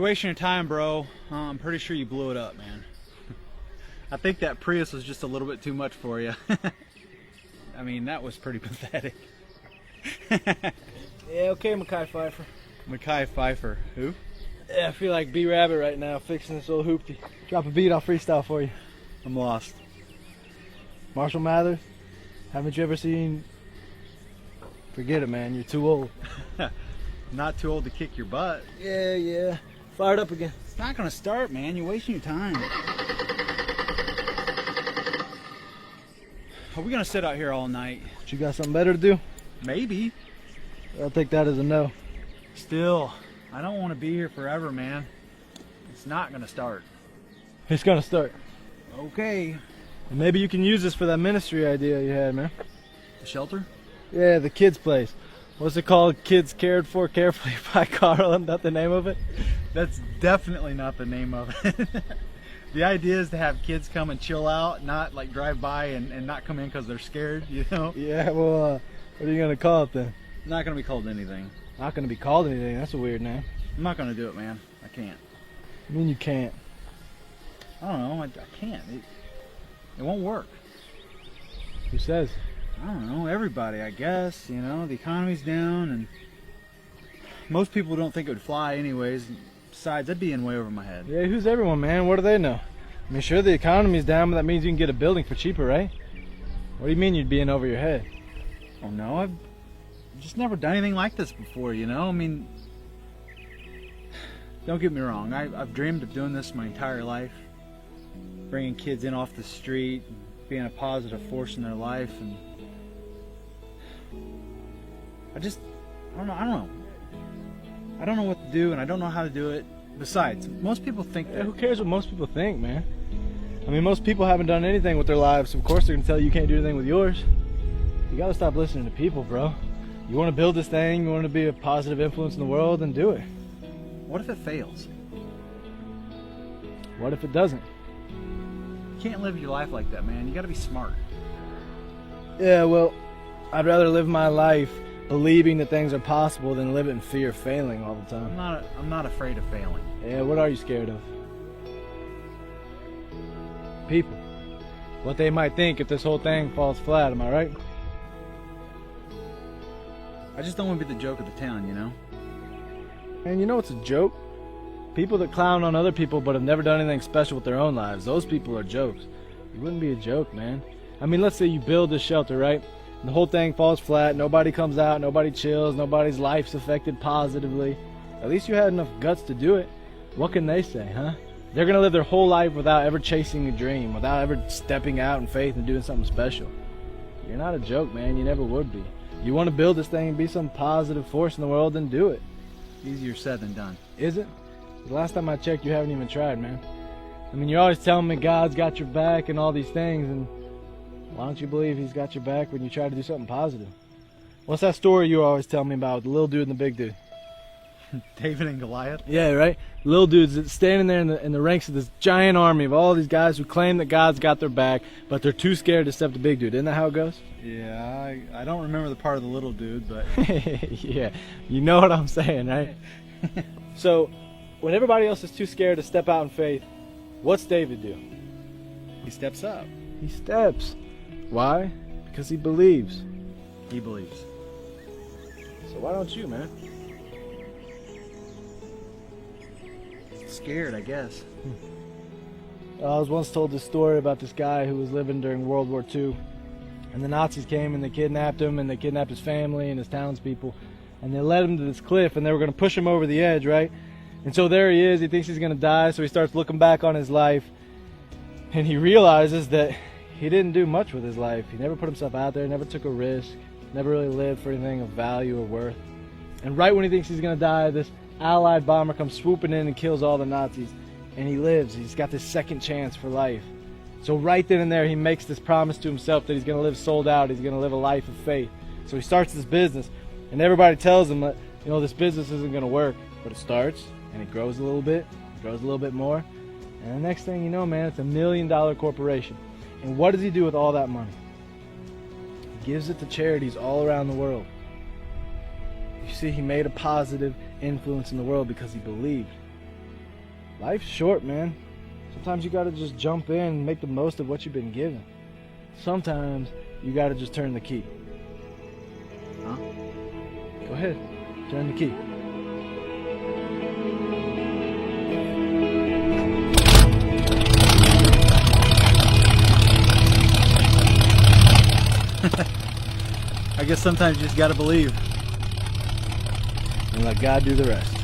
You're wasting your time, bro. I'm pretty sure you blew it up, man. I think that Prius was just a little bit too much for you. I mean, that was pretty pathetic. Yeah, okay, Mackay Pfeiffer. Mackay Pfeiffer. Who? Yeah, I feel like B-Rabbit right now, fixing this old hoopty. Drop a beat, I'll freestyle for you. I'm lost. Marshall Mathers, haven't you ever seen... Forget it, man, you're too old. Not too old to kick your butt. Yeah. Fired up again. It's not gonna start, man. You're wasting your time. Are we gonna sit out here all night? You got something better to do? Maybe. I'll take that as a no. Still, I don't want to be here forever, man. It's not gonna start. It's gonna start. Okay. And maybe you can use this for that ministry idea you had, man. The shelter? Yeah, the kids' place. What's it called? Kids Cared For Carefully by Carl. Isn't that the name of it? That's definitely not the name of it. The idea is to have kids come and chill out, not like drive by and not come in because they're scared, you know? Yeah, well, what are you going to call it then? Not going to be called anything. Not going to be called anything? That's a weird name. I'm not going to do it, man. I can't. I mean, you can't. I don't know. I can't. It won't work. Who says? I don't know. Everybody, I guess. You know, the economy's down, and most people don't think it would fly anyways. Besides, that'd be in way over my head. Yeah, who's everyone, man? What do they know? I mean, sure, the economy's down, but that means you can get a building for cheaper, right? What do you mean you'd be in over your head? Oh, no. I've just never done anything like this before, you know? I mean, don't get me wrong. I've dreamed of doing this my entire life. Bringing kids in off the street, being a positive force in their life, and I don't know. I don't know what to do, and I don't know how to do it. Besides, most people think that... Yeah, who cares what most people think, man? I mean, most people haven't done anything with their lives, so of course they're going to tell you can't do anything with yours. You got to stop listening to people, bro. You want to build this thing, you want to be a positive influence in the world, then do it. What if it fails? What if it doesn't? You can't live your life like that, man. You got to be smart. Yeah, well, I'd rather live my life believing that things are possible than live in fear of failing all the time. I'm not afraid of failing. Yeah, what are you scared of? People. What they might think if this whole thing falls flat, am I right? I just don't want to be the joke of the town, you know? And you know what's a joke? People that clown on other people but have never done anything special with their own lives, those people are jokes. You wouldn't be a joke, man. I mean, let's say you build this shelter, right? And the whole thing falls flat, nobody comes out, nobody chills, nobody's life's affected positively. At least you had enough guts to do it. What can they say, huh? They're gonna live their whole life without ever chasing a dream, without ever stepping out in faith and doing something special. You're not a joke, man. You never would be. You want to build this thing and be some positive force in the world, then do it. Easier said than done. Is it? The last time I checked, you haven't even tried, man. I mean, you're always telling me God's got your back and all these things, and why don't you believe He's got your back when you try to do something positive? What's that story you always tell me about, the little dude and the big dude? David and Goliath? Yeah, right? Little dude's standing there in the ranks of this giant army of all these guys who claim that God's got their back, but they're too scared to step the big dude. Isn't that how it goes? Yeah, I don't remember the part of the little dude, but... Yeah, you know what I'm saying, right? So, when everybody else is too scared to step out in faith, what's David do? He steps up. He steps. Why? Because he believes. He believes. So why don't you, man? Scared, I guess. I was once told this story about this guy who was living during World War II. And the Nazis came and they kidnapped him, and they kidnapped his family and his townspeople. And they led him to this cliff, and they were going to push him over the edge, right? And so there he is. He thinks he's going to die, so he starts looking back on his life. And he realizes that he didn't do much with his life. He never put himself out there, never took a risk, never really lived for anything of value or worth. And right when he thinks he's going to die, this Allied bomber comes swooping in and kills all the Nazis. And he lives. He's got this second chance for life. So right then and there, he makes this promise to himself that he's going to live sold out. He's going to live a life of faith. So he starts this business. And everybody tells him that, you know, this business isn't going to work. But it starts, and it grows a little bit, grows a little bit more. And the next thing you know, man, it's $1 million corporation. And what does he do with all that money? He gives it to charities all around the world. You see, he made a positive influence in the world because he believed. life's short, man. Sometimes you gotta just jump in and make the most of what you've been given. Sometimes you gotta just turn the key. Huh? Go ahead, turn the key. I guess sometimes you just gotta believe. And let God do the rest.